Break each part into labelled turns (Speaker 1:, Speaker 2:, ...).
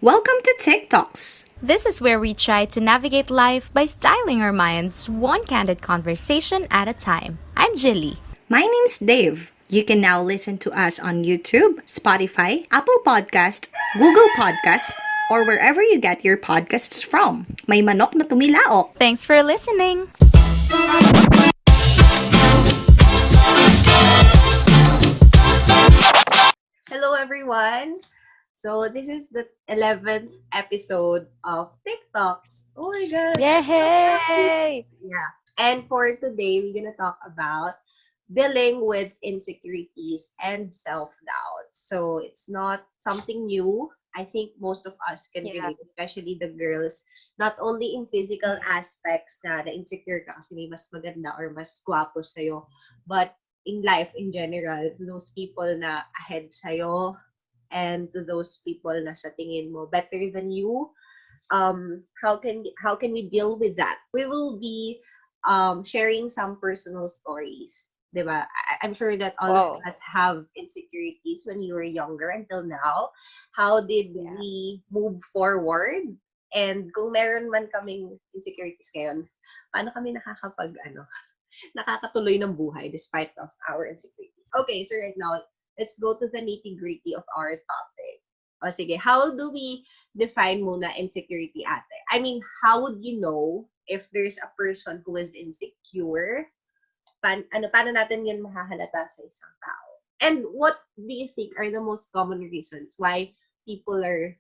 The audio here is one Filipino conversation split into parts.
Speaker 1: Welcome to TikToks.
Speaker 2: This is where we try to navigate life by styling our minds one candid conversation at a time. I'm Jilly.
Speaker 1: My name's Dave. You can now listen to us on YouTube, Spotify, Apple Podcast, Google Podcast, or wherever you get your podcasts from. May manok na tumilaok.
Speaker 2: Thanks for listening.
Speaker 3: Hello, everyone. So, this is the 11th episode of TikToks. Oh my God.
Speaker 2: Yay!
Speaker 3: Yeah. And for today, we're going to talk about dealing with insecurities and self-doubt. So, it's not something new. I think most of us can
Speaker 2: Yeah.
Speaker 3: relate, especially the girls, not only in physical aspects na insecure ka kasi may mas maganda or mas gwapo sa'yo, but in life in general, to those people na ahead sa'yo and to those people na sa tingin mo better than you, how can we deal with that? We will be sharing some personal stories, 'di ba? I'm sure that all of
Speaker 2: Wow.
Speaker 3: us have insecurities when we were younger until now. How did
Speaker 2: Yeah.
Speaker 3: we move forward? And kung meron man kaming insecurities ngayon, paano kami nakakatuloy ng buhay despite of our insecurities. Okay, so right now, let's go to the nitty-gritty of our topic. O sige, how do we define muna insecurity, ate? I mean, how would you know if there's a person who is insecure? Paano natin yun mahahalata sa isang tao? And what do you think are the most common reasons why people are,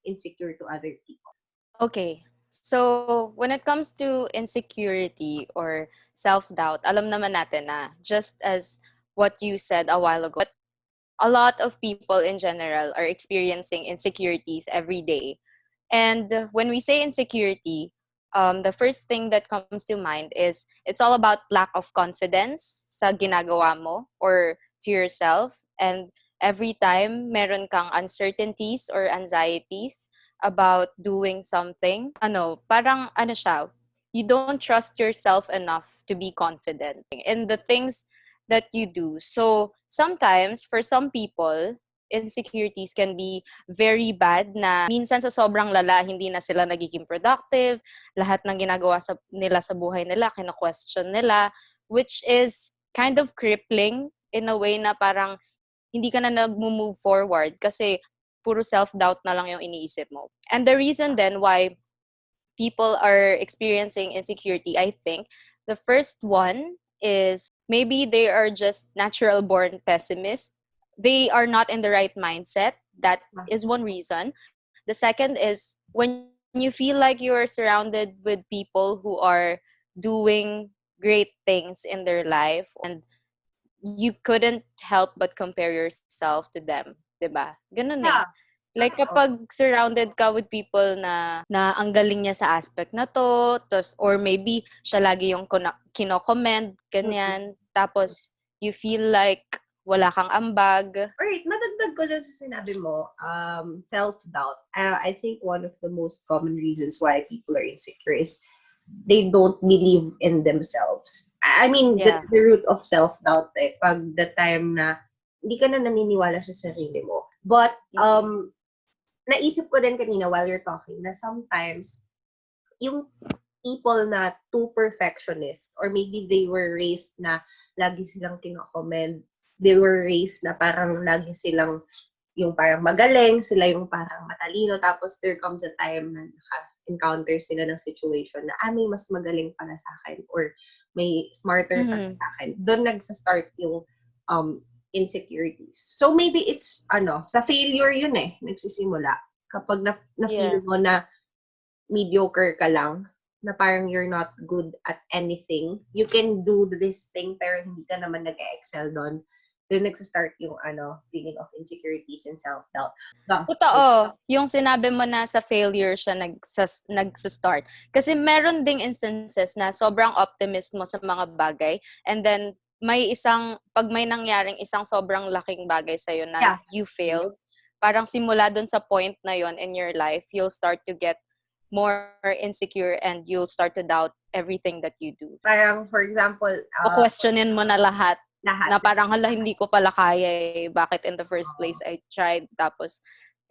Speaker 3: insecure to other people?
Speaker 2: Okay. So, when it comes to insecurity or self-doubt, alam naman natin na just as what you said a while ago, a lot of people in general are experiencing insecurities every day. And when we say insecurity, the first thing that comes to mind is it's all about lack of confidence sa ginagawa mo or to yourself. And every time meron kang uncertainties or anxieties about doing something, parang siya, you don't trust yourself enough to be confident in the things that you do. So sometimes for some people, insecurities can be very bad na minsan sa sobrang lala, hindi na sila nagiging productive, lahat ng ginagawa nila sa buhay nila, kina-question nila, which is kind of crippling in a way na parang hindi ka na nag-move forward kasi puro self-doubt na lang yung iniisip mo. And the reason then why people are experiencing insecurity, I think, the first one is maybe they are just natural born pessimists. They are not in the right mindset. That is one reason. The second is when you feel like you are surrounded with people who are doing great things in their life and you couldn't help but compare yourself to them, 'di ba? Ganun eh.
Speaker 3: Yeah.
Speaker 2: Like kapag surrounded ka with people na ang galing niya sa aspect na to, or maybe siya lagi yung kino-comment, ganyan. Tapos you feel like wala kang ambag.
Speaker 3: Alright, madagdag ko dun sa sinabi mo, self-doubt. I think one of the most common reasons why people are insecure is they don't believe in themselves. I mean,
Speaker 2: Yeah.
Speaker 3: that's the root of self-doubt eh. Pag the time na hindi ka na naniniwala sa sarili mo. But, naisip ko din kanina while you're talking na sometimes, yung people na too perfectionist or maybe they were raised na lagi silang kino-commend, they were raised na parang lagi silang yung parang magaling, sila yung parang matalino, tapos there comes a time na naka-encounter sila ng situation na may mas magaling pala sa akin or may smarter pala sa akin. Doon nagsa-start yung insecurities. So maybe it's sa failure yun eh, nagsisimula. Kapag na-feel mo na mediocre ka lang, na parang you're not good at anything, you can do this thing pero hindi ka naman nag-excel doon. Then nagsa-start yung feeling of insecurities and self-doubt.
Speaker 2: Totoo, yung sinabi mo na sa failure siya nagsa-start. Kasi meron ding instances na sobrang optimist mo sa mga bagay and then pag may nangyaring isang sobrang laking bagay sa'yo na you failed, parang simula dun sa point na yon in your life, you'll start to get more insecure and you'll start to doubt everything that you do.
Speaker 3: Parang, for example,
Speaker 2: questionin mo na lahat. Na parang, hala, hindi ko pala kaya eh. Bakit in the first place I tried? Tapos,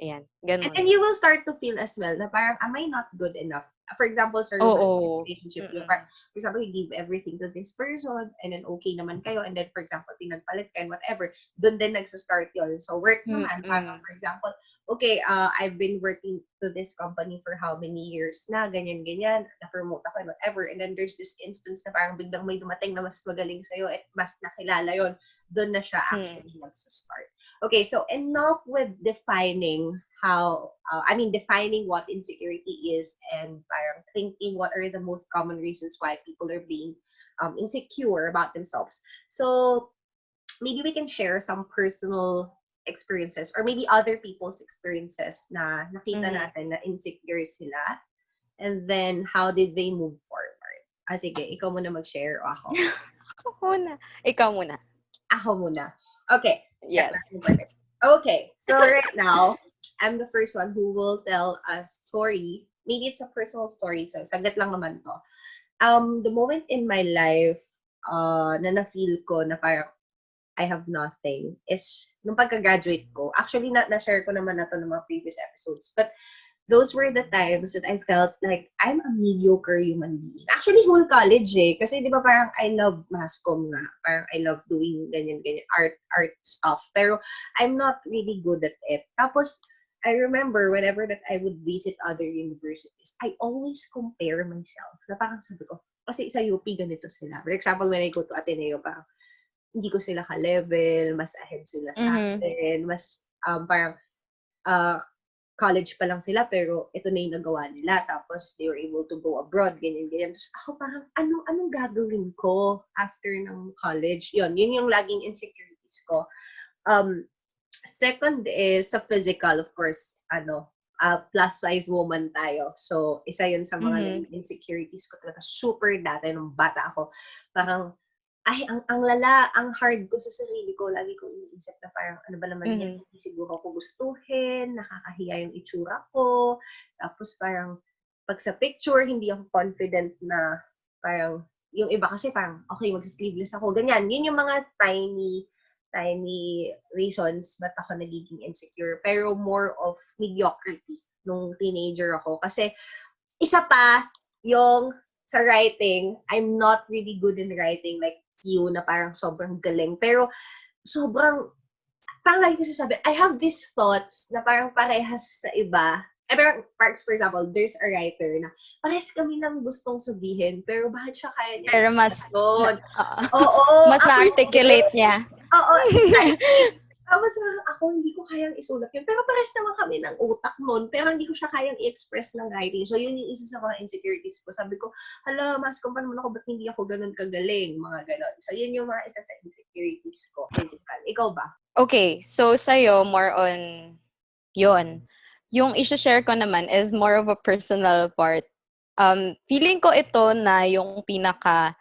Speaker 2: Ayan,
Speaker 3: And
Speaker 2: ganun.
Speaker 3: then you will start to feel as well na parang, am I not good enough? For example, sa romantic
Speaker 2: Oo.
Speaker 3: relationships, yung
Speaker 2: Mm.
Speaker 3: for example, you give everything to this person, and then okay naman kayo, and then for example, pinagpalit kayo, whatever, doon din nagsa-start yun. So work naman, parang
Speaker 2: Mm.
Speaker 3: for example, okay, I've been working to this company for how many years na, ganyan-ganyan, na-promote ako, and whatever, and then there's this instance na parang biglang may dumating na mas magaling sa'yo, at mas nakilala yon, doon na siya
Speaker 2: Mm.
Speaker 3: actually nagsa-start. Okay, so enough with defining defining what insecurity is, and parang thinking what are the most common reasons why people are being insecure about themselves. So maybe we can share some personal experiences, or maybe other people's experiences na nakita
Speaker 2: Mhm.
Speaker 3: natin na insecure sila, and then how did they move forward. Sige, ikaw muna mag-share o ako?
Speaker 2: Ako muna. Ikaw muna.
Speaker 3: Ako muna. Okay.
Speaker 2: Yes.
Speaker 3: Okay. So right now, I'm the first one who will tell a story. Maybe it's a personal story. So saglit lang naman to. The moment in my life na na-feel ko na parang I have nothing is nung pagka-graduate ko. Actually, na-share ko naman na to ng mga previous episodes. But those were the times that I felt like I'm a mediocre human being. Actually, whole college eh. Kasi di ba parang I love mass comm nga. Parang I love doing ganyan-ganyan, art stuff. Pero I'm not really good at it. Tapos, I remember whenever that I would visit other universities, I always compare myself. Na parang sabi ko, kasi sa UP ganito sila. For example, when I go to Ateneo, parang hindi ko sila ka-level, mas ahead sila sa
Speaker 2: Mhm.
Speaker 3: akin, mas parang uh, college pa lang sila, pero ito na yung nagawa nila. Tapos, they were able to go abroad, ganyan-ganyan. Tapos ako parang, anong gagawin ko after ng college? Yun yung laging insecurities ko. Second is sa physical, of course, plus size woman tayo. So, isa yun sa mga
Speaker 2: Mhm.
Speaker 3: naging insecurities ko talaga. Super dati nung bata ako. Parang, ay, ang lala, ang hard ko sa sarili ko. Lagi ko iniisip na parang, ano ba naman yan,
Speaker 2: Mhm.
Speaker 3: hindi siguro ako gustuhin, nakakahiya yung itsura ko. Tapos parang, pag sa picture, hindi ako confident na parang, yung iba kasi parang, okay, mag-sleeveless ako. Ganyan. Yun yung mga tiny reasons ba't ako nagiging insecure. Pero more of mediocrity nung teenager ako. Kasi, isa pa, yung sa writing, I'm not really good in writing like you na parang sobrang galing. Pero sobrang, parang lagi ko sasabi, I have these thoughts na parang parehas sa iba. Pero, for example, there's a writer na parehas kami ng gustong sabihin, pero bakit siya kaya niya
Speaker 2: Pero
Speaker 3: isulat
Speaker 2: mas
Speaker 3: yun?
Speaker 2: oo.
Speaker 3: Oo,
Speaker 2: Mas
Speaker 3: ako hindi.
Speaker 2: na-articulate niya.
Speaker 3: Oo, exactly. Tapos ako, hindi ko kayang isulat yun. Pero pares naman kami ng utak nun. Pero hindi ko siya kayang i-express ng writing. So, yun yung isa sa mga insecurities ko. Sabi ko, hala, mas kung paano ako, ba't hindi ako ganun kagaling? Mga ganon. So, yun yung mga isa sa insecurities ko. Physical. Ikaw ba?
Speaker 2: Okay, so sa'yo, more on yon. Yung i-share ko naman is more of a personal part. Feeling ko ito na yung pinaka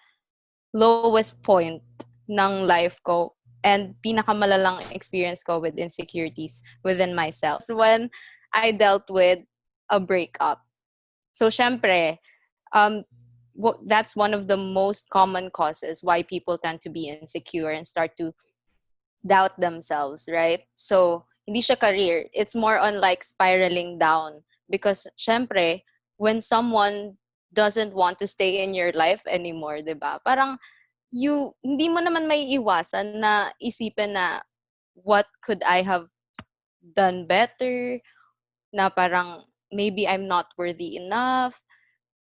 Speaker 2: lowest point ng life ko and pinakamalalang experience ko with insecurities within myself. When I dealt with a breakup. So, syempre, um, that's one of the most common causes why people tend to be insecure and start to doubt themselves, right? So, hindi siya career. It's more on like spiraling down. Because, syempre, when someone doesn't want to stay in your life anymore, di ba? Parang, hindi mo naman may iwasan na isipin na, what could I have done better? Na parang, maybe I'm not worthy enough.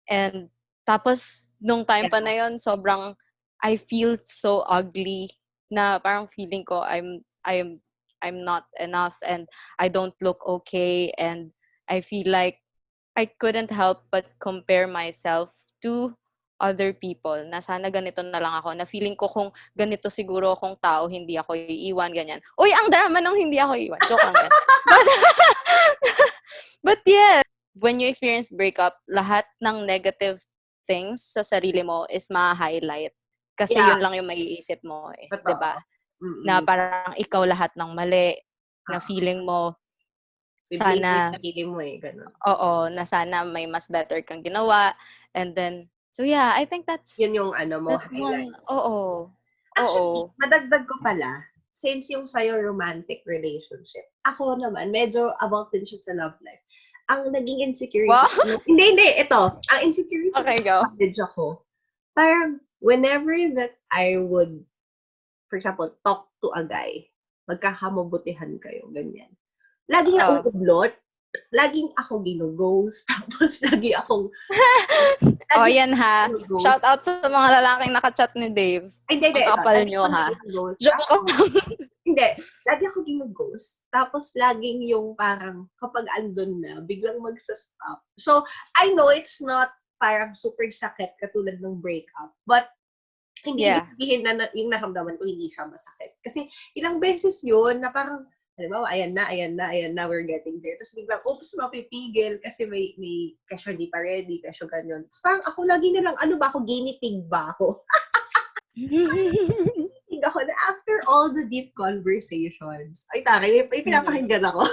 Speaker 2: And, tapos, nung time
Speaker 3: Yeah.
Speaker 2: pa na yun, sobrang, I feel so ugly na parang feeling ko I'm not enough and I don't look okay and I feel like I couldn't help but compare myself to other people na sana ganito na lang ako, na feeling ko kung ganito siguro akong tao, hindi ako iiwan, ganyan. Uy, ang drama nung hindi ako iiwan. Joke lang yan. But, but yeah, when you experience breakup, lahat ng negative things sa sarili mo is ma-highlight. Kasi
Speaker 3: Yeah.
Speaker 2: yun lang yung maiisip mo eh, 'di
Speaker 3: Totoo.
Speaker 2: ba? Na
Speaker 3: Mm-mm.
Speaker 2: parang ikaw lahat ng mali, na feeling mo
Speaker 3: Biblame mo yung
Speaker 2: sana,
Speaker 3: sarili mo eh. Ganun.
Speaker 2: oo, na sana may mas better kang ginawa. And then, so yeah, I think
Speaker 3: Yun yung
Speaker 2: that's
Speaker 3: highlight.
Speaker 2: one, oo.
Speaker 3: Actually,
Speaker 2: Oo.
Speaker 3: madagdag ko pala, since yung sa'yo romantic relationship, ako naman, medyo about din siya sa love life. Ang naging insecurity
Speaker 2: Wow.
Speaker 3: ko, hindi, ito, ang insecurity ko
Speaker 2: Okay,
Speaker 3: sa
Speaker 2: go.
Speaker 3: college ako, parang whenever that I would, for example, talk to a guy, magkakamabutihan kayo, ganyan. Laging
Speaker 2: Oh.
Speaker 3: nauublot, laging ako gino-ghost, tapos
Speaker 2: Oh,
Speaker 3: lagi
Speaker 2: yan ha.
Speaker 3: gino-ghost.
Speaker 2: Shout out sa mga lalaking nakachat ni Dave.
Speaker 3: Ay, hindi,
Speaker 2: Ang
Speaker 3: ito.
Speaker 2: kapal
Speaker 3: Lagi
Speaker 2: nyo
Speaker 3: ako
Speaker 2: ha.
Speaker 3: gino-ghost.
Speaker 2: Joke lang.
Speaker 3: Hindi. Lagi ako gino-ghost. Tapos, laging yung parang, kapag andun na, biglang magsa-stop. So, I know it's not parang super sakit katulad ng breakup. But, hindi ibig
Speaker 2: Yeah.
Speaker 3: sabihin na yung naramdaman ko, hindi siya masakit. Kasi, ilang beses yun na parang, halimbawa, ayan na, we're getting there. Tapos biglang, oops, mapipigil kasi may kesyo di pa ready, kesyo ganyan. Tapos parang ako lagi nilang, ano ba ako, guinea pig ba ako? Think ako na after all the deep conversations, ay taray, may pinapakinggan ako.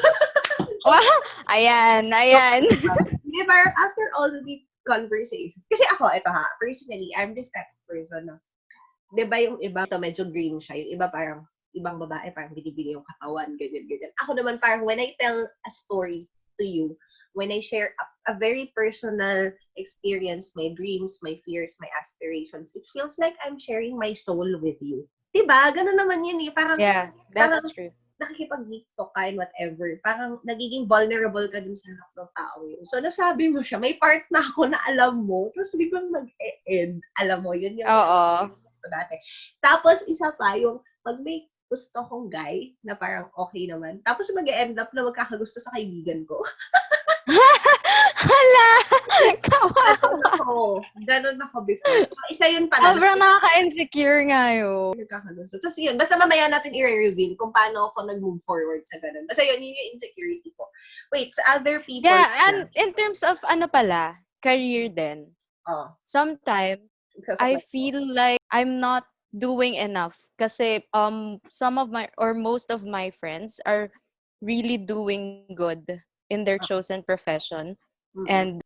Speaker 2: Wow. Ayan.
Speaker 3: Hindi, parang after all the deep conversations. Kasi ako, ito ha, personally, I'm this type of person na, di ba yung iba, ito medyo green siya, yung iba parang, ibang babae, parang binibigay yung katawan, ganyan. Ako naman parang, when I tell a story to you, when I share a very personal experience, my dreams, my fears, my aspirations, it feels like I'm sharing my soul with you. Diba? Ganun naman yun eh. Parang,
Speaker 2: Yeah,
Speaker 3: parang
Speaker 2: that's true.
Speaker 3: nakikipag-meet to ka and whatever. Parang nagiging vulnerable ka dun sa harap ng tao yun. So, nasabi mo siya, may part na ako na alam mo, tapos biglang mag-e-end. Alam mo, yun yung
Speaker 2: Oo.
Speaker 3: gusto dati. Tapos, isa pa, yung pag may gusto kong guy na parang okay naman, tapos mag-e-end up na magkakagusto sa kaibigan ko.
Speaker 2: Hala!
Speaker 3: Ganon ako before. Isa yun pala.
Speaker 2: Sobrang nakaka-insecure nga yun.
Speaker 3: Nagkakagusto. Tapos yun, basta mamaya natin i-reveal kung paano ako nag-move forward sa ganon. Basta yun yung insecurity ko. Wait, sa other people
Speaker 2: Yeah, and in terms of ano pala, career din.
Speaker 3: Oh,
Speaker 2: Sometimes, I feel like I'm not doing enough kasi some of my or most of my friends are really doing good in their chosen profession, and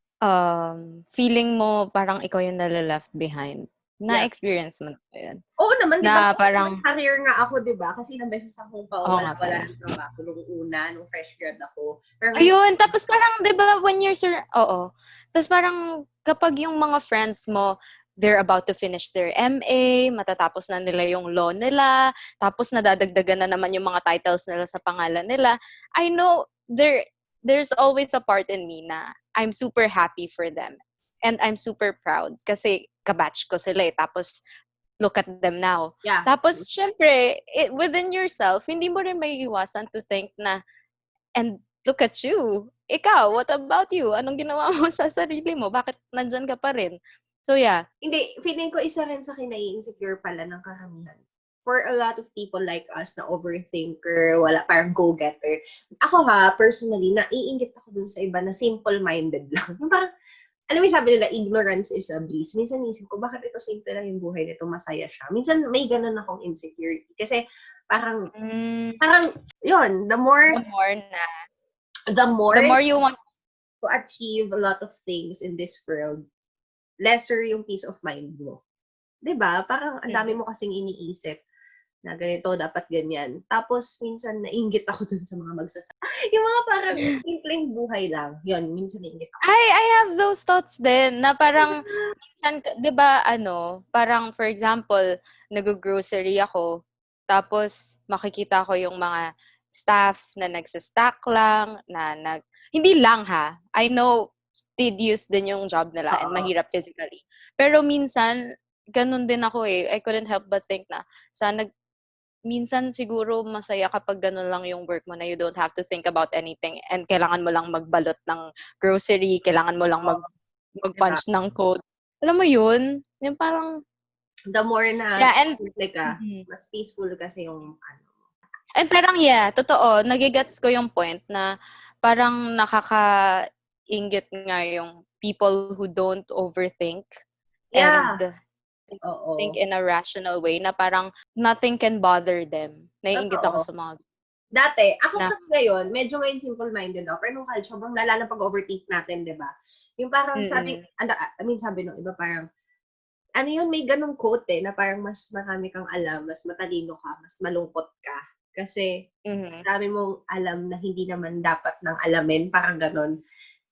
Speaker 2: feeling mo parang ikaw yung nale-left behind.
Speaker 3: Yeah.
Speaker 2: Na-experience mo na ba yun?
Speaker 3: Oo naman, di
Speaker 2: Na
Speaker 3: ba?
Speaker 2: parang,
Speaker 3: Career nga ako, di ba? Kasi ilang beses akong
Speaker 2: oo nga
Speaker 3: wala
Speaker 2: pala.
Speaker 3: ng trabaho nung una, nung fresh grad ako. Pero ngayon,
Speaker 2: Ayun, tapos parang 'di ba when you're oo. Tapos parang kapag yung mga friends mo, they're about to finish their MA, matatapos na nila yung law nila, tapos nadadagdagan na naman yung mga titles nila sa pangalan nila. I know there's always a part in me na I'm super happy for them. And I'm super proud kasi kabatch ko sila eh. Tapos look at them now.
Speaker 3: yeah.
Speaker 2: Tapos syempre, within yourself, hindi mo rin maiiwasan to think na, and look at you. Ikaw, what about you? Anong ginawa mo sa sarili mo? Bakit nandyan ka pa rin? So, yeah.
Speaker 3: Hindi, feeling ko isa rin sa kinai-insecure pala ng karamihan. For a lot of people like us na overthinker, wala parang go-getter. Ako ha, personally, naiingit ako dun sa iba na simple-minded lang. Yung parang, alam mo yung sabi nila, ignorance is a bliss. Minsan isip ko, bakit ito simple lang yung buhay nito, masaya siya. Minsan may ganun akong insecurity. Kasi parang, yun, the more
Speaker 2: The more you want.
Speaker 3: to achieve a lot of things in this world, lesser yung peace of mind mo. 'Di ba? Parang ang dami mo kasing iniisip na ganito, dapat ganyan. Tapos, minsan nainggit ako dun sa mga yung mga parang simpleng buhay lang. Yun, minsan nainggit ako.
Speaker 2: I have those thoughts din na parang, minsan, di ba, parang, for example, nag-grocery ako, tapos makikita ko yung mga staff na nagsa-stack lang, hindi lang ha. I know, tedious din yung job nila and mahirap physically. Pero minsan, ganun din ako eh. I couldn't help but think na, minsan siguro masaya kapag ganun lang yung work mo na you don't have to think about anything and kailangan mo lang magbalot ng grocery, kailangan mo lang mag-punch ng code. Alam mo yun? Yung parang,
Speaker 3: the more na simple ka, mas peaceful kasi yung
Speaker 2: And parang totoo, nagigets ko yung point na parang nakaka-inggit nga yung people who don't overthink and think in a rational way na parang nothing can bother them. Naiinggit ako sa mga
Speaker 3: dati, ako kasi ngayon, medyo ngayon simple-minded ako. Pero nung college, sobrang lala ng pag-overthink natin, di ba? Yung parang sabi nung iba parang, ano yun, may ganong quote na parang mas marami kang alam, mas matalino ka, mas malungkot ka. Kasi,
Speaker 2: Mhm.
Speaker 3: marami mong alam na hindi naman dapat nang alamin, parang ganon.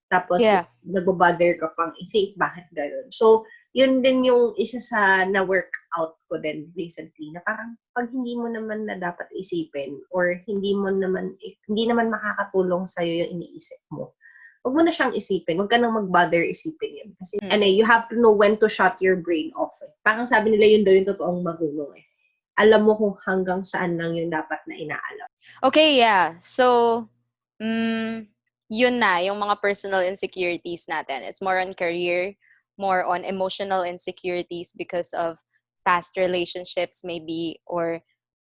Speaker 3: Tapos,
Speaker 2: Yeah.
Speaker 3: nagbo-bother ka pang i-think bakit gano'n. So, yun din yung isa sa na-workout ko din recently na parang pag hindi mo naman na dapat isipin or hindi naman makakatulong sa'yo yung iniisip mo, huwag mo na siyang isipin. Huwag ka nang mag-bother isipin yun. Kasi, you have to know when to shut your brain off. Parang sabi nila yun daw yung totoong marunong Alam mo kung hanggang saan lang yung dapat na inaalam.
Speaker 2: Okay, yeah. So, yun na, yung mga personal insecurities natin. It's more on career, more on emotional insecurities because of past relationships maybe, or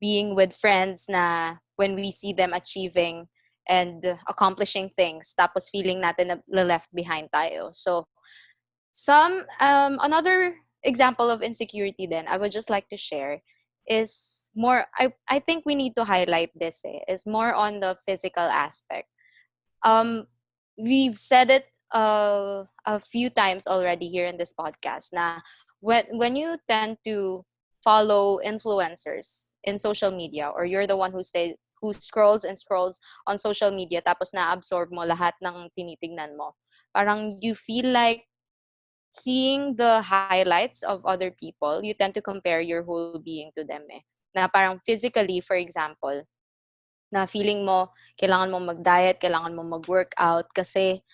Speaker 2: being with friends na when we see them achieving and accomplishing things, tapos feeling natin na left behind tayo. So, another example of insecurity then I would just like to share is more, I think we need to highlight this is more on the physical aspect. um we've said it a few times already here in this podcast na when you tend to follow influencers in social media, or you're the one who scrolls and scrolls on social media tapos na-absorb mo lahat ng tinitingnan mo, parang you feel like seeing the highlights of other people, you tend to compare your whole being to them Na parang physically, for example, na feeling mo, kailangan mo mag-diet, kailangan mo mag-workout kasi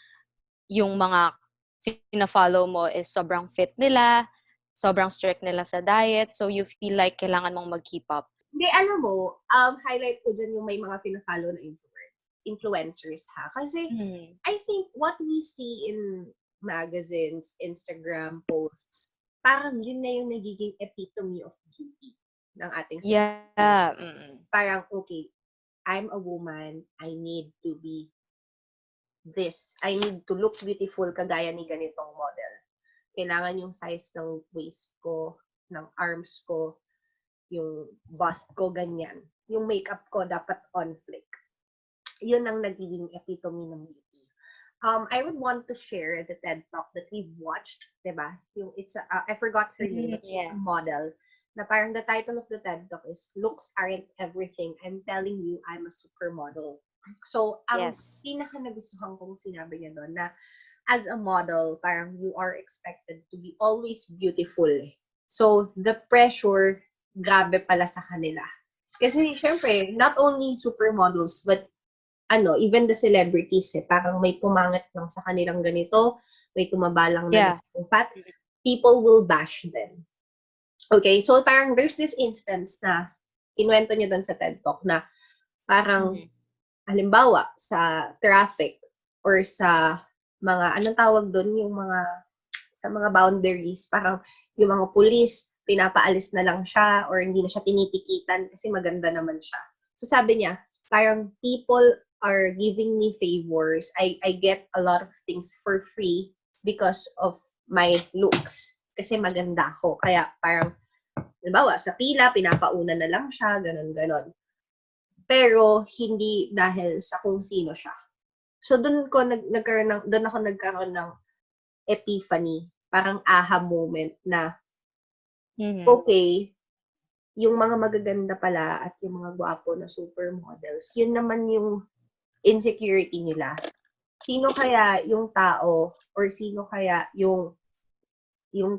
Speaker 2: yung mga fina-follow mo is sobrang fit nila, sobrang strict nila sa diet, so you feel like kailangan mong mag-keep up.
Speaker 3: Hindi, alam mo, highlight ko dyan yung may mga pina-follow na influencers ha. Kasi, I think what we see in magazines, Instagram posts, parang yun na yung nagiging epitome of beauty ng ating society.
Speaker 2: Yeah.
Speaker 3: Parang, okay, I'm a woman, I need to be this. I need to look beautiful kagaya ni ganitong model. Kailangan yung size ng waist ko, ng arms ko, yung bust ko, ganyan. Yung makeup ko dapat on flick. Yun ang nagiging epitome ng beauty. I would want to share the TED Talk that we've watched, diba? Yung I forgot her name, but she's a model. Na parang the title of the TED Talk is Looks Aren't Everything. I'm Telling You I'm a Supermodel. So, ang pinaka nagustuhan kong sinabi niya doon na as a model, parang you are expected to be always beautiful. So, the pressure, grabe pala sa kanila. Kasi, syempre, not only supermodels, but even the celebrities, parang may pumangit lang sa kanilang ganito, may tumabalang na fat, people will bash them. Okay, so parang there's this instance na kinuwento niya doon sa TED Talk na parang, halimbawa, sa traffic or sa mga, anong tawag doon, yung mga, sa mga boundaries, parang yung mga police, pinapaalis na lang siya or hindi na siya tinitikitan kasi maganda naman siya. So sabi niya, parang people are giving me favors. I get a lot of things for free because of my looks. Kasi maganda ako. Kaya parang, halimbawa, sa pila, pinapauna na lang siya, ganon-ganon. Pero, hindi dahil sa kung sino siya. So, doon ako nagkaroon ng epiphany, parang aha moment na, okay, yung mga magaganda pala at yung mga gwapo na supermodels, yun naman yung insecurity nila. Sino kaya yung tao or sino kaya yung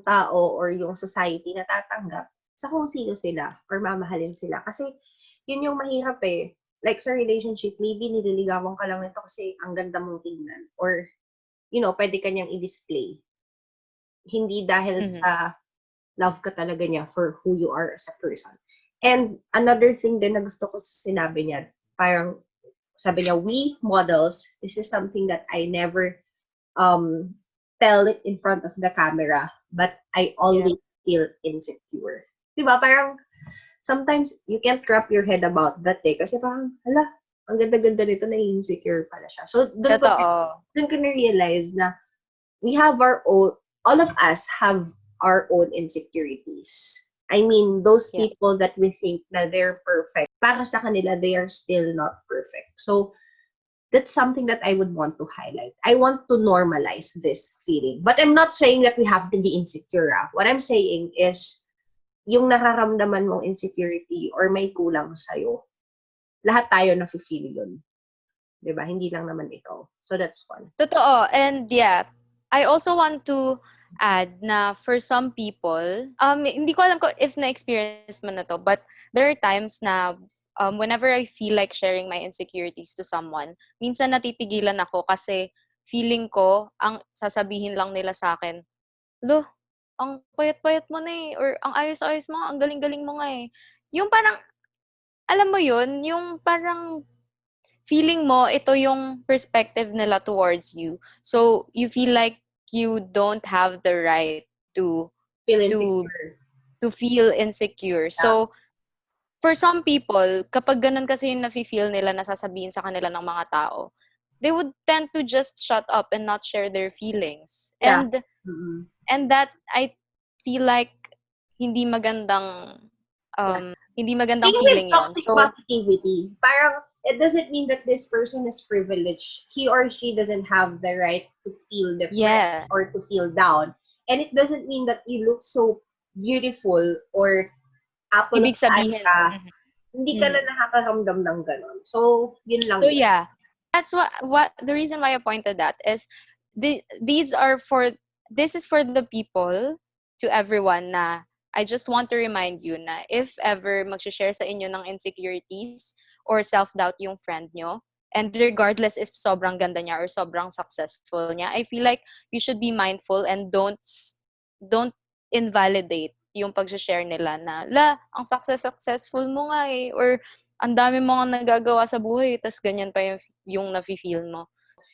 Speaker 3: tao or yung society na tatanggap sa kung sino sila or mamahalin sila. Kasi yun yung mahirap Like sa relationship, maybe nililigawan ka lang nito kasi ang ganda mong tingnan or pwede ka niyang i-display. Hindi dahil sa love ka talaga niya for who you are as a person. And another thing din na gusto ko sa sinabi niya, parang sabi niya, we models, this is something that I never tell it in front of the camera, but I always feel insecure. Diba? Parang sometimes you can't wrap your head about that kasi parang, hala, ang ganda-ganda nito, na-insecure pala siya. So, doon ko na-realize na we have our own, all of us have our own insecurities. I mean, those people that we think na they're perfect, para sa kanila, they are still not perfect. So, that's something that I would want to highlight. I want to normalize this feeling. But I'm not saying that we have to be insecure. What I'm saying is, yung nararamdaman mong insecurity or may kulang sa'yo, lahat tayo nafe-feel yun. Diba? Hindi lang naman ikaw. So that's one.
Speaker 2: Totoo. And yeah, I also want to add na for some people, hindi ko alam ko if na-experience mo na to, but there are times na whenever I feel like sharing my insecurities to someone, minsan natitigilan ako kasi feeling ko, ang sasabihin lang nila sa akin, lo, ang payat-payat mo na eh, or ang ayos-ayos mo, ang galing-galing mo nga eh. Yung parang, alam mo yun, yung parang feeling mo ito yung perspective nila towards you. So you feel like you don't have the right to
Speaker 3: Feel
Speaker 2: to
Speaker 3: insecure.
Speaker 2: to feel insecure.
Speaker 3: Yeah.
Speaker 2: So for some people, kapag ganun kasi yung nafe-feel nila na sasabihin sa kanila ng mga tao, they would tend to just shut up and not share their feelings.
Speaker 3: Yeah.
Speaker 2: And
Speaker 3: Mm-mm.
Speaker 2: that I feel like hindi magandang
Speaker 3: Yeah.
Speaker 2: hindi magandang
Speaker 3: Thing with
Speaker 2: feeling yon.
Speaker 3: toxic
Speaker 2: So
Speaker 3: positivity, parang it doesn't mean that this person is privileged. He or she doesn't have the right to feel depressed
Speaker 2: yeah,
Speaker 3: or to feel down. And it doesn't mean that you look so beautiful or apple of
Speaker 2: ibig
Speaker 3: the eye
Speaker 2: sabihin.
Speaker 3: ka.
Speaker 2: Mhm.
Speaker 3: Hindi ka na
Speaker 2: Mhm.
Speaker 3: nakakaramdam ng ganon. So, yun lang
Speaker 2: So
Speaker 3: yun.
Speaker 2: yeah, that's what the reason why I pointed that is these are for this is for the people to everyone na I just want to remind you na if ever mag-share sa inyo ng insecurities or self-doubt yung friend nyo, and regardless if sobrang ganda niya or sobrang successful niya, I feel like you should be mindful and don't invalidate yung pag-share nila na, ang successful mo nga eh, or ang dami mo nga nagagawa sa buhay, tas ganyan pa yung nafe-feel mo.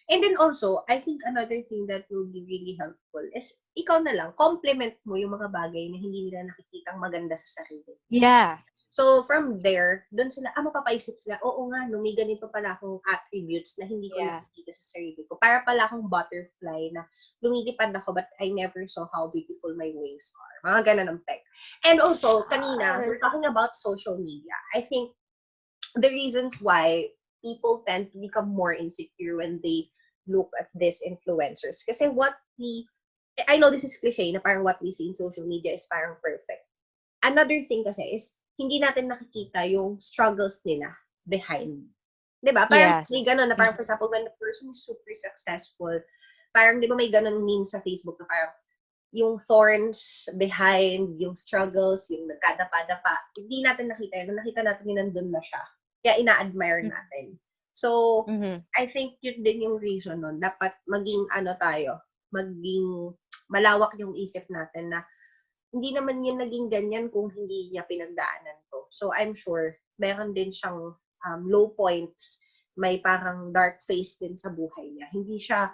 Speaker 3: And then also, I think another thing that will be really helpful is ikaw na lang, compliment mo yung mga bagay na hindi nila nakikitang maganda sa sarili.
Speaker 2: Yeah.
Speaker 3: So, from there, doon sila, mapapaisip sila, oo nga, no, may ganito pala akong attributes na hindi ko
Speaker 2: Yeah.
Speaker 3: nakikita sa sarili ko. Para pala akong butterfly na lumilipad ako but I never saw how beautiful my wings are. Mga ganun ang peg. And also, kanina, we're talking about social media. I think the reasons why people tend to become more insecure when they look at these influencers. Kasi I know this is cliche na parang what we see in social media is parang perfect. Another thing kasi is, hindi natin nakikita yung struggles nila behind. Diba? Parang
Speaker 2: Yes.
Speaker 3: may ganun na parang, for example, when the person is super successful, parang di ba may ganun meme sa Facebook na parang yung thorns behind, yung struggles, yung nagkadapa-dapa, hindi natin nakita yun. Nakita natin yun, nandun na siya. Kaya ina-admire natin. So, I think yun din yung reason nun. Dapat maging maging malawak yung isip natin na hindi naman yun naging ganyan kung hindi niya pinagdaanan to. So, I'm sure, meron din siyang low points. May parang dark face din sa buhay niya. Hindi siya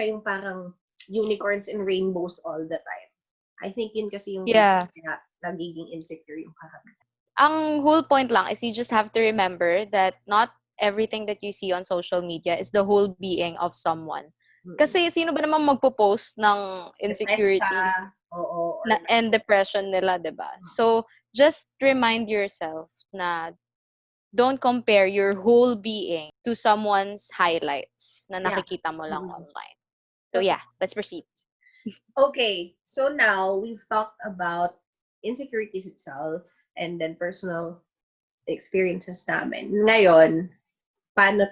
Speaker 3: yung parang unicorns and rainbows all the time. I think yun kasi yung
Speaker 2: Yeah.
Speaker 3: kaya nagiging insecure yung karamihan.
Speaker 2: Ang whole point lang is you just have to remember that not everything that you see on social media is the whole being of someone. Kasi sino ba naman magpo-post ng insecurities and depression nila, 'di ba? So just remind yourself na don't compare your whole being to someone's highlights na nakikita mo lang online. So yeah, let's proceed.
Speaker 3: Okay, so now we've talked about insecurities itself and then personal experiences namin. Ngayon, paano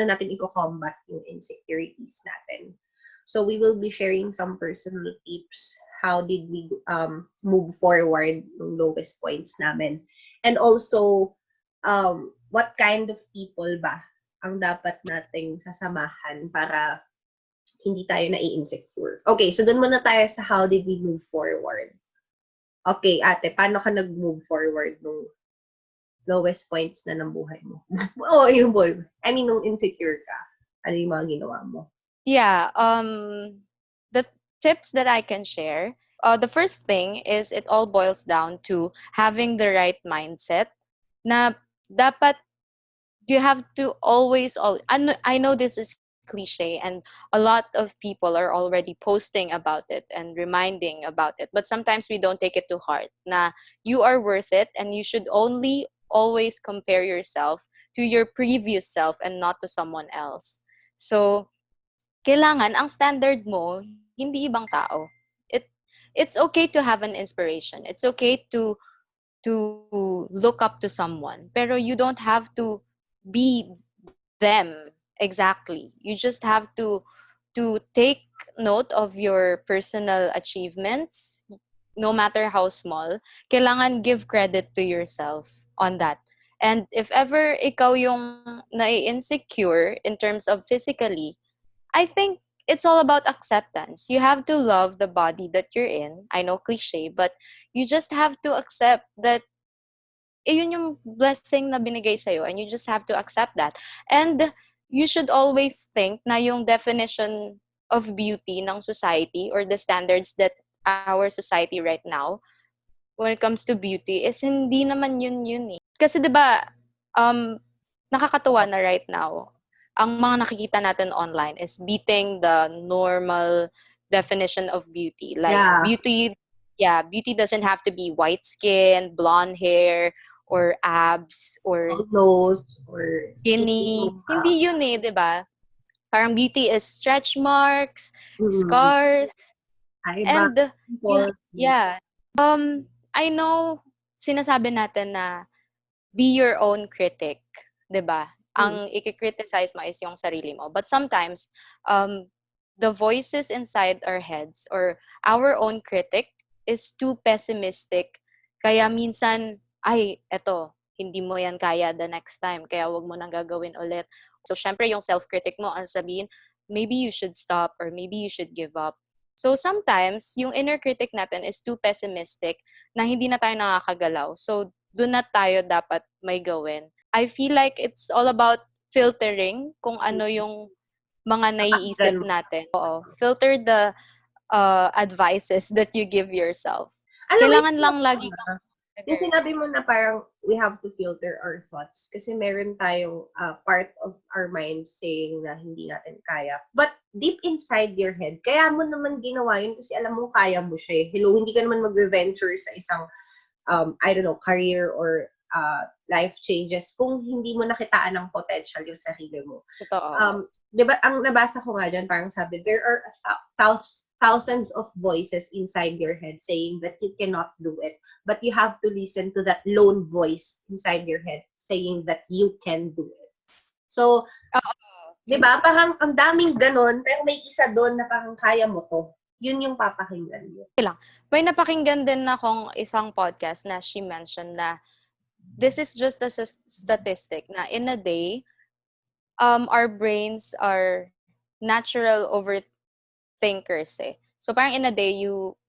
Speaker 3: natin i-combat yung insecurities natin? So we will be sharing some personal tips. How did we move forward yung lowest points namin? And also, what kind of people ba ang dapat nating sasamahan para hindi tayo nai-insecure? Okay, so dun muna tayo sa how did we move forward. Okay, ate, paano ka nag-move forward nung lowest points na ng buhay mo? nung insecure ka. Ano yung mga ginawa mo?
Speaker 2: Yeah, the tips that I can share, the first thing is it all boils down to having the right mindset na dapat you have to I know this is cliche and a lot of people are already posting about it and reminding about it, but sometimes we don't take it to heart na you are worth it and you should always compare yourself to your previous self and not to someone else. So, kailangan ang standard mo hindi ibang tao. It it's okay to have an inspiration. It's okay to look up to someone, pero you don't have to be them exactly. You just have to take note of your personal achievements, no matter how small. Kailangan give credit to yourself on that. And if ever ikaw yung nai-insecure in terms of physically, I think it's all about acceptance. You have to love the body that you're in. I know cliche, but you just have to accept that yun yung blessing na binigay sa'yo, and you just have to accept that. And you should always think na yung definition of beauty ng society or the standards that our society right now when it comes to beauty is hindi naman yun eh. Kasi 'di ba nakakatuwa na right now ang mga nakikita natin online is beating the normal definition of beauty. Like
Speaker 3: Yeah.
Speaker 2: beauty doesn't have to be white skin, blonde hair, or abs, or
Speaker 3: Long nose or skinny
Speaker 2: skinny.
Speaker 3: mukha.
Speaker 2: Hindi yun eh, 'di ba? Parang beauty is stretch marks,
Speaker 3: Mm.
Speaker 2: scars,
Speaker 3: Eyebrow,
Speaker 2: and
Speaker 3: pimples.
Speaker 2: yeah. I know sinasabi natin na be your own critic, 'di ba?
Speaker 3: Mm.
Speaker 2: Ang i-criticize mo is yung sarili mo. But sometimes, um, the voices inside our heads or our own critic is too pessimistic. Kaya minsan, ay, eto, hindi mo yan kaya the next time. Kaya wag mo nang gagawin ulit. So, syempre, yung self-critic mo, ang sabihin, maybe you should stop or maybe you should give up. So, sometimes, yung inner critic natin is too pessimistic na hindi na tayo nakakagalaw. So, doon na tayo dapat may gawin. I feel like it's all about filtering kung ano yung mga
Speaker 3: Napakinggan
Speaker 2: naiisip
Speaker 3: mo.
Speaker 2: natin. Oo. Filter the advices that you give yourself.
Speaker 3: Alam mo,
Speaker 2: Kailangan lang lagi kang
Speaker 3: yung sinabi mo na parang we have to filter our thoughts kasi meron tayong part of our mind saying na hindi natin kaya. But deep inside your head, kaya mo naman ginawa yun kasi alam mo kaya mo siya eh. Hello, hindi ka naman mag-venture sa isang I don't know, career or life changes kung hindi mo nakitaan ng potential yung sarili mo.
Speaker 2: Totoo.
Speaker 3: Di ba, ang nabasa ko nga dyan, parang sabi, there are thousands of voices inside your head saying that you cannot do it. But you have to listen to that lone voice inside your head saying that you can do it. So, di ba, parang ang daming ganon, pero may isa doon na parang kaya mo to. Yun yung papakinggan mo.
Speaker 2: May napakinggan din akong isang podcast na she mentioned na this is just a statistic na in a day, our brains are natural overthinkers eh. So parang in a day,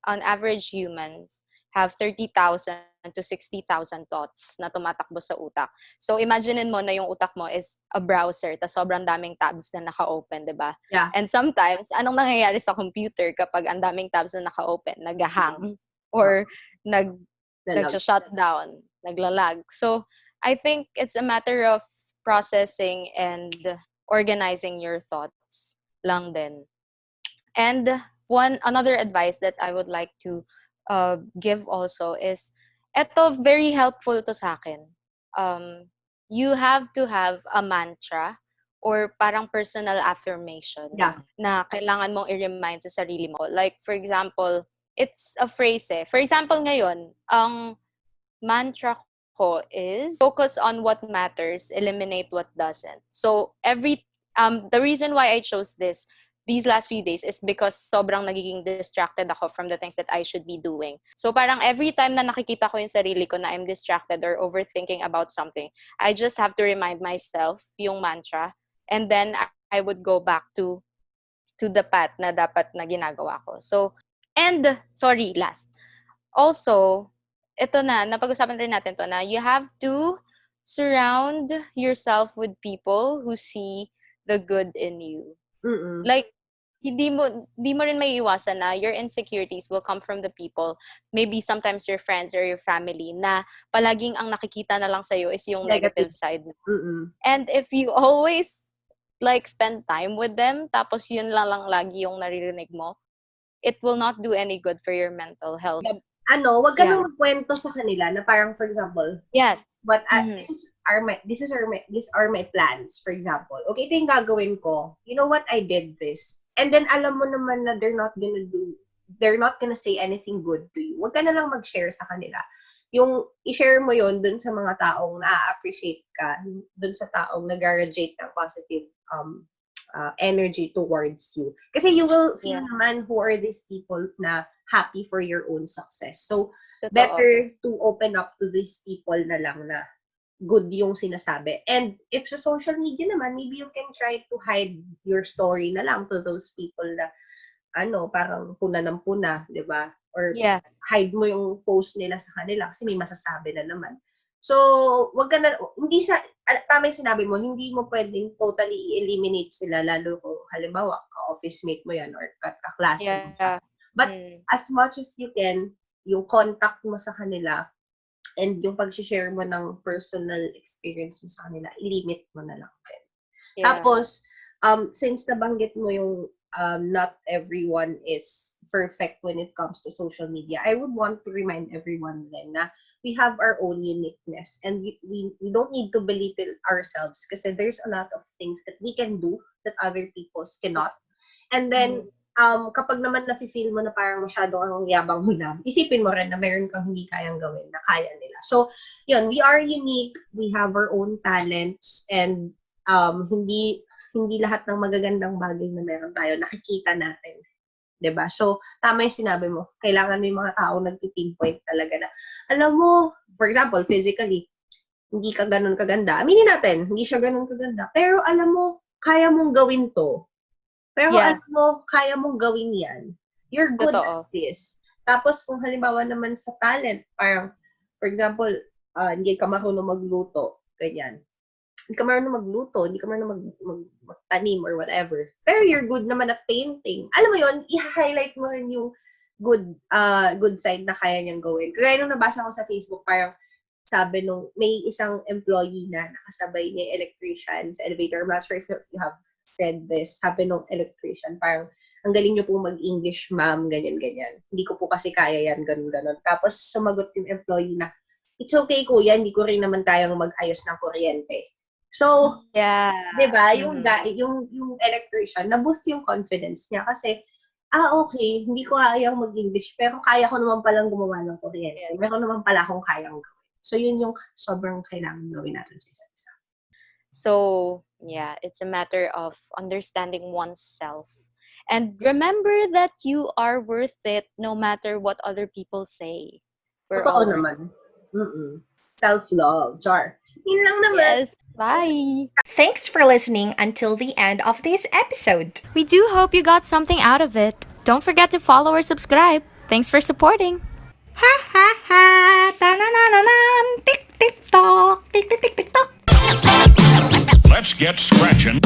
Speaker 2: on average humans have 30,000 to 60,000 thoughts na tumatakbo sa utak. So imaginein mo na yung utak mo is a browser, tas sobrang daming tabs na naka-open, di ba?
Speaker 3: Yeah.
Speaker 2: And sometimes, anong nangyayari sa computer kapag ang daming tabs na naka-open? Nag-hang or nag-shutdown, naglalag. So I think it's a matter of processing and organizing your thoughts lang din. And another advice that I would like to give also is, eto very helpful to sa akin. You have to have a mantra or parang personal affirmation na kailangan mong i-remind sa sarili mo. Like, for example, it's a phrase eh. For example, ngayon, ang mantra ko is focus on what matters, eliminate what doesn't. So the reason why I chose these last few days is because sobrang nagiging distracted ako from the things that I should be doing. So parang every time na nakikita ko yung sarili ko na I'm distracted or overthinking about something, I just have to remind myself yung mantra, and then I would go back to the path na dapat na ginagawa ko. So, and sorry, last. Also, ito na, napag-usapan rin natin to na you have to surround yourself with people who see the good in you.
Speaker 3: Mm-mm.
Speaker 2: Like, hindi mo rin may iwasan na your insecurities will come from the people, maybe sometimes your friends or your family, na palaging ang nakikita na lang sa'yo is yung negative side.
Speaker 3: Mm-mm.
Speaker 2: And if you always like spend time with them, tapos yun lang lagi yung naririnig mo, it will not do any good for your mental health.
Speaker 3: wag ka nang
Speaker 2: Yeah.
Speaker 3: magkwento sa kanila na parang, for example,
Speaker 2: Yes.
Speaker 3: but
Speaker 2: Mhm.
Speaker 3: these are my plans, for example. Okay, ito yung gagawin ko. You know what? I did this. And then alam mo naman na they're not gonna say anything good to you. Wag ka na lang mag-share sa kanila. Yung i-share mo yon dun sa mga taong na-appreciate ka, dun sa taong nag-radiate ng positive energy towards you. Kasi you will feel
Speaker 2: Yeah.
Speaker 3: naman who are these people na happy for your own success. So,
Speaker 2: Totoo.
Speaker 3: better to open up to these people na lang na good yung sinasabi. And if sa social media naman, maybe you can try to hide your story na lang to those people na parang puna ng puna, di ba? Or
Speaker 2: Yeah.
Speaker 3: hide mo yung post nila sa kanila kasi may masasabi na naman. So, wag ka na, tama yung sinabi mo, hindi mo pwedeng totally i-eliminate sila, lalo kung halimbawa, ka-office mate mo yan or ka-classmate mo siya.
Speaker 2: Yeah.
Speaker 3: But
Speaker 2: Mm.
Speaker 3: as much as you can, yung contact mo sa kanila and yung pag-share mo ng personal experience mo sa kanila, i-limit mo na lang din.
Speaker 2: Yeah.
Speaker 3: Tapos, since nabanggit mo yung not everyone is perfect when it comes to social media, I would want to remind everyone then na we have our own uniqueness and we don't need to belittle ourselves kasi there's a lot of things that we can do that other people cannot. And then, kapag naman nafe-feel mo na parang masyado ang yabang mo na, isipin mo rin na meron kang hindi kayang gawin na kaya nila. So, yun, we are unique, we have our own talents, and hindi lahat ng magagandang bagay na meron tayo nakikita natin. 'Di ba? So, tama yung sinabi mo. Kailangan may mga tao nagpi-pinpoint talaga na, alam mo, for example, physically, hindi ka ganun kaganda. Aminin natin, hindi siya ganun kaganda. Pero alam mo, kaya mong gawin to. Pero
Speaker 2: Yeah.
Speaker 3: alam mo, kaya mong gawin yan. You're good
Speaker 2: Totoo.
Speaker 3: at this. Tapos, kung halimbawa naman sa talent, parang, for example, hindi ka marunong magluto, ganyan. Hindi ka marunong magluto, hindi ka marunong magtanim or whatever. Pero you're good naman at painting. Alam mo yun, i-highlight mo rin yung good side na kaya niyang gawin. Kaya nung nabasa ko sa Facebook, parang sabi nung may isang employee na nakasabay niya yung electrician sa elevator. I'm not sure if you have read this. Sabi nung electrician, parang ang galing niyo po mag-English, ma'am, ganyan-ganyan. Hindi ko po kasi kaya yan, ganun-ganun. Tapos sumagot yung employee na, it's okay kuya, hindi ko rin naman kayang mag-ayos ng kuryente. So,
Speaker 2: Yeah.
Speaker 3: 'di ba,
Speaker 2: Mhm.
Speaker 3: yung electrician, na-boost yung confidence niya kasi, okay, hindi ko kayang mag-English, pero kaya ko naman palang gumawa ng kuryente.
Speaker 2: Yes.
Speaker 3: Meron naman pala akong kayang gawin. So, yun yung sobrang kailangan gawin natin sa isa't isa.
Speaker 2: So, yeah, it's a matter of understanding oneself. And remember that you are worth it no matter what other people say. We're
Speaker 3: Totoo
Speaker 2: all worth it.
Speaker 3: naman. Self-love. Char. Yun lang naman.
Speaker 2: Yes. Bye.
Speaker 1: Thanks for listening until the end of this episode.
Speaker 4: We do hope you got something out of it. Don't forget to follow or subscribe. Thanks for supporting.
Speaker 1: Ha ha ha! Ta-na-na-na-nam! Tick tick tock! Tick tick tick tick tock!
Speaker 5: Let's get scratching.